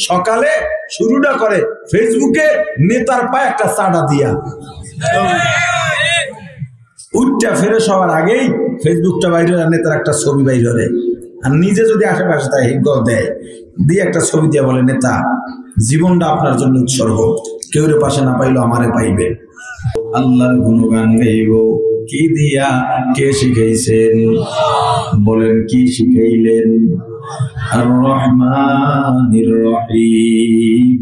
সকালে শুরুটা করে ফেসবুকে নেতার পায়ে একটা চাটা দিয়া, উঠটা ফেরে সবার আগেই ফেসবুকটা বাইরে নেতার একটা ছবি বাইরে, আর নিজে যদি আশেপাশে তাই হিজ্ঞ দেয় দিয়ে একটা ছবি দিয়ে বলে, নেতা জীবনটা আপনার জন্য উৎসর্গ, কেউ রে পাশে না পাইলো আমারে পাইবে। আল্লাহর গুণগান গাইব কি দিয়া, কে শিখাইছেন? বলেন কি শিখাইলেন? আর রহমানির রহিম।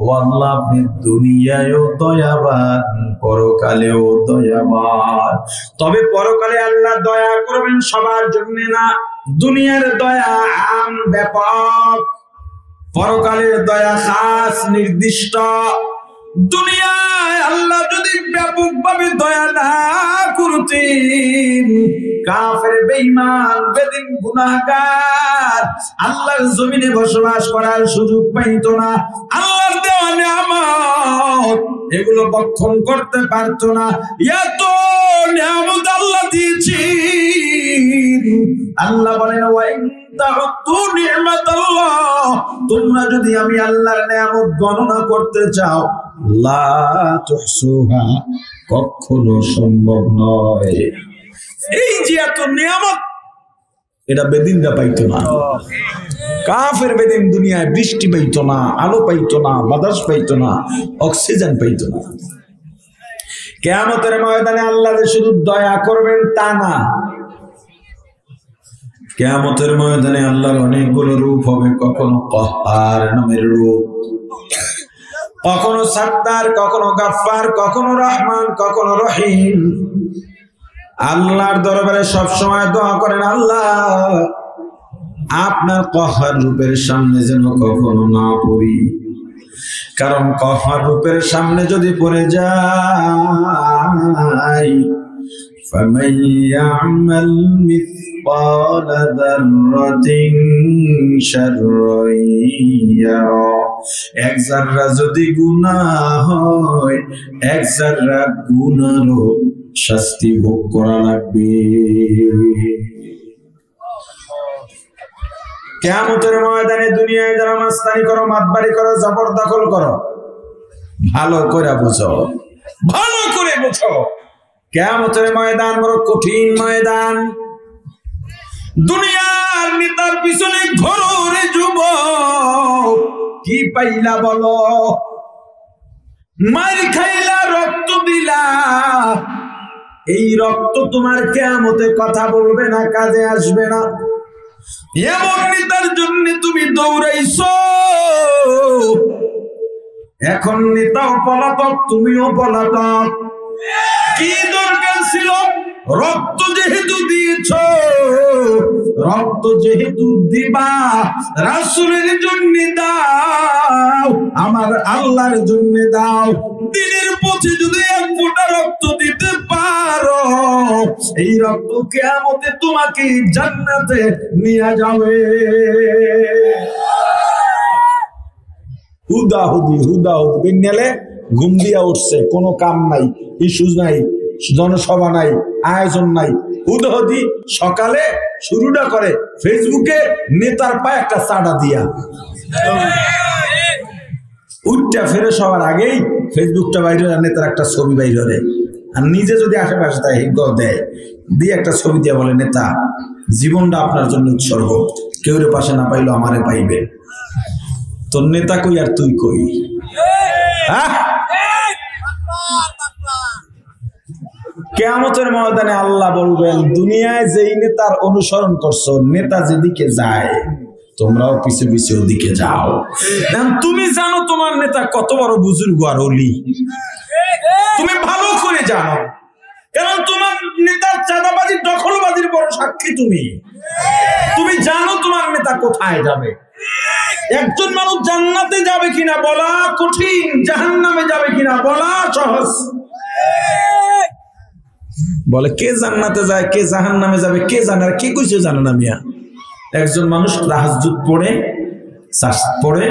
ও আল্লাহ, আপনি দুনিয়ায়ও দয়াবান, পরকালেও দয়াবান। তবে পরকালে আল্লাহ দয়া করবেন সবার জন্য না, দুনিয়ার দয়া আম ব্যাপক, পরকালের দয়া খাস নির্দিষ্ট। দুনিয়ায় আল্লাহ যদি ব্যাপকভাবে দয়া না করতেন, কাফের বেঈমান বেদিন গুনাহগার আল্লাহর জমিনে বসবাস করার সুযোগ পাইতো না। আল্লাহর দেওয়া নিয়ামত এগুলো ভক্ষণ করতে পারতো না। এত নিয়ামত আল্লাহ দিয়েছেন। আল্লাহ বলেন, তোমরা যদি আমি আল্লাহর নিয়ামত গণনা করতে চাও, লা তুহসুহা, কখনো সম্ভব নয়। এই যে এত নিয়ামত, এটা বেদিনরা পাইতো না। কাফের বেদিন দুনিয়ায় বৃষ্টি পাইতো না, আলো পাইতো না, বাতাস পাইতো না, অক্সিজেন পাইতো না। কিয়ামতের ময়দানে আল্লাহ যে শুধু দয়া করবেন তা না, কিয়ামতের ময়দানে আল্লাহর অনেকগুলো রূপ হবে। কখনো কহ্হার নামের রূপ, কখনো সাত্তার, কখনো গাফফার, কখনো রহমান, কখনো রহিম। আল্লাহর দরবারে সব সময় দোয়া করেন, আল্লাহ আপনার কহ্হার রূপের সামনে যেন কখনো না পড়ি, কারণ কহ্হার রূপের সামনে যদি পড়ে যাই, ফামান ইয়ামাল মিসকাল যাররাতিন শাররান ইয়ারা, এক যারা যদি গুনাহ হয়, এক যারা গুনাহরও শাস্তি ভোগ করা লাগবে। কিয়ামতের ময়দানে দুনিয়ায় যারা মাস্তানি করো, মাতবাড়ি করো, জবরদখল করো, ভালো করে বুঝো, ভালো করে বুঝো, কিয়ামতের ময়দান বড় কঠিন ময়দান। দুনিয়ার নেতার পিছনে ঘোরে যুবক, কি পাইলা বলো? মার খাইলা, রক্ত দিলা, এই রক্ত তোমার কিয়ামতে কথা বলবে না, কাজে আসবে না। এমন নেতার জন্য তুমি দৌড়াইছো, এখন নেতাও পলাতক, তুমিও পলাতক। কি দরকার ছিল? রক্ত যেহেতু দিয়েছ, রক্ত যেহেতু দিবা, রাসূলের জন্য দাও, আমার আল্লাহর জন্য দাও। দিনের পথে যদি এক ফোঁটা রক্ত দিতে পারো, এই রক্ত কিয়ামতে তোমাকে জান্নাতে নিয়ে যাবে। হুদাহুদি হুদাহুদি বেঙ্গলে ঘুম দিয়া উঠছে, কোনো কাম নাই, ইস্যুজ নাই, জনসভা নাই, আয়োজন নাই, হুদাহুদি সকালে শুরুটা করে ফেসবুকে নেতার পায়ে একটা চাটা দিয়া, উঠটা ফেরে সবার আগেই ফেসবুকটা বাইরে নেতার একটা ছবি বাইরে, আর নিজে যদি আশেপাশে তাই হিজ্ঞ দেয় দিয়ে একটা ছবি দিয়ে বলে, নেতা জীবনটা আপনার জন্য উৎসর্গ, কেউ রে পাশে না পাইলো আমারে পাইবে। তোর নেতা কই আর তুই কই? কিয়ামতের ময়দানে আল্লাহ বলবেন, দুনিয়ায় যেই নেতার অনুসরণ করছো, নেতা যেদিকে যায় তোমরাও পিছু পিছু ওদিকে যাও। তুমি জানো তোমার নেতা কত বড় বুজুর্গ আর ওলি, তুমি ভালো করে জানো, কারণ তোমার নেতার চাঁদাবাজি, দখলবাজির বড় সাক্ষী তুমি। তুমি জানো তোমার নেতা কোথায় যাবে। একজন মানুষ জান্নাতে যাবে কিনা বলা কঠিন, জাহান্নামে যাবে কিনা বলা সহজ। বলে কে জান্নাতে যায়, কে জাহান্নামে যাবে, কে জানে? আর কে কইছে জানে না মিয়া? একজন মানুষ তাহাজ্জুদ পড়ে, পড়ে,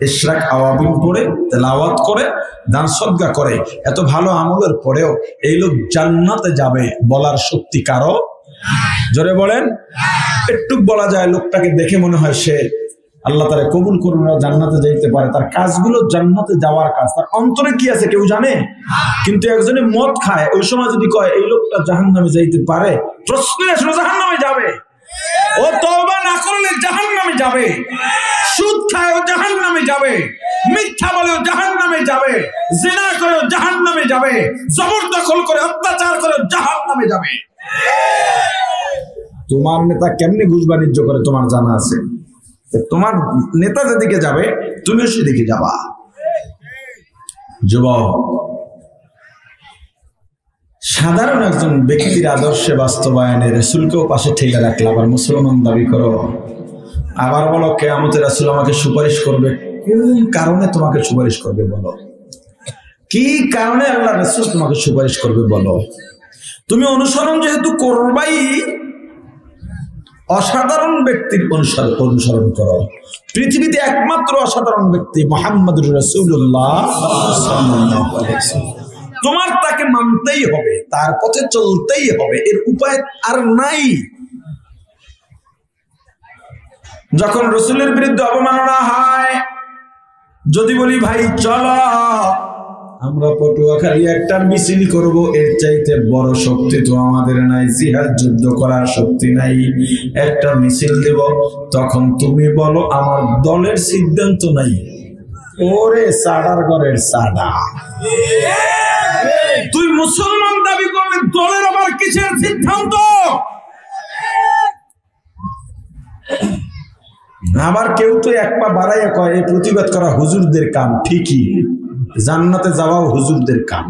ইশরাক আওয়াবিন পড়ে, তেলাওয়াত করে, দান সদকা করে, এত ভালো আমলের পরেও এই লোক জান্নাতে যাবে বলার শক্তি কারো? জোরে বলেন। একটু বলা যায়, লোকটাকে দেখে মনে হয় সে আল্লাহ তারা কবুল করুন, জান্নাতে যাইতে পারে। তার কাজগুলো জান্নাতে যাওয়ার কাজ। তার অন্তরে কি আছে কেউ জানে? কিন্তু একজনে মদ খায়, ওই সময় যদি কয় এই লোকটা জাহান্নামে যাইতে পারে, প্রশ্ন আসলে জাহান্নামে যাবে। ও তওবা না করলে জাহান্নামে যাবে। সুদ খায় ও জাহান্নামে যাবে, মিথ্যা বলে ও জাহান্নামে যাবে, জিনা করে ও জাহান্নামে যাবে, জবরদখল করে অত্যাচার করে জাহান্নামে যাবে। তোমার নেতা কেমনে ঘুষ বাণিজ্য করে তোমার জানা আছে? তোমার নেতা যেদিকে যাবে তুমিও সেদিকে যাবা। যুবক, সাধারণ একজন ব্যক্তির আদর্শে বাস্তবায়নে রাসূলকেও পাশে ঠেলে রাখলে আবার মুসলমান দাবি করো, আবার বলো কিয়ামতে রাসূল আমাকে সুপারিশ করবে। কোন কারণে তোমাকে সুপারিশ করবে বলো? কি কারণে আল্লাহ রাসূল তোমাকে সুপারিশ করবে বলো? তুমি অনুসরণ যেহেতু করবাই, অসাধারণ ব্যক্তির অনুসরণ করো। পৃথিবীতে একমাত্র অসাধারণ ব্যক্তি মুহাম্মদুর রাসূলুল্লাহ সাল্লাল্লাহু আলাইহি ওয়াসাল্লাম। তোমার তাকে মানতেই হবে, তার পথে চলতেই হবে, এর উপায় আর নাই। যখন রাসূলের বিরুদ্ধে অবমাননা হয়, যদি বলি ভাই চলো আমরা পটুয়াখালী একটা মিছিল করব, এর চাইতে বড় শক্তি তো আমাদের নাই, জিহাদ যুদ্ধ করার শক্তি নাই, একটা মিছিল দেব, তখন তুমি বলো আমার দলের সিদ্ধান্ত নাই। ওরে সাডার ঘরের সাডা, তুই মুসলমান দাবি করবি, দলের আবার কিসের সিদ্ধান্ত? আবার কেউ তো এক পা বাড়াইয়া কয় এই প্রতিবাদ করা হুজুরদের কাম। ঠিকই, জান্নাতে যাওয়াও হুজুরদের কাম।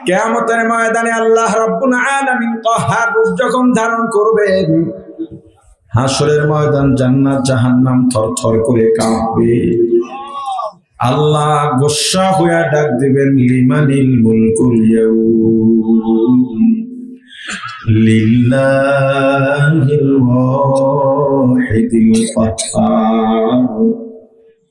কিয়ামতের ময়দানে আল্লাহ রাব্বুল আলামিন কাহার রূপ যখন ধারণ করবেন, হাসরের ময়দান, জান্নাত জাহান্নাম থরথর করে কাঁপবে। আল্লাহ গোসা হইয়া ডাক দিবেন, লিমানিল মুলকুল ইয়াউম লিল্লাহিল ওয়াহিদিল কাহ্হার।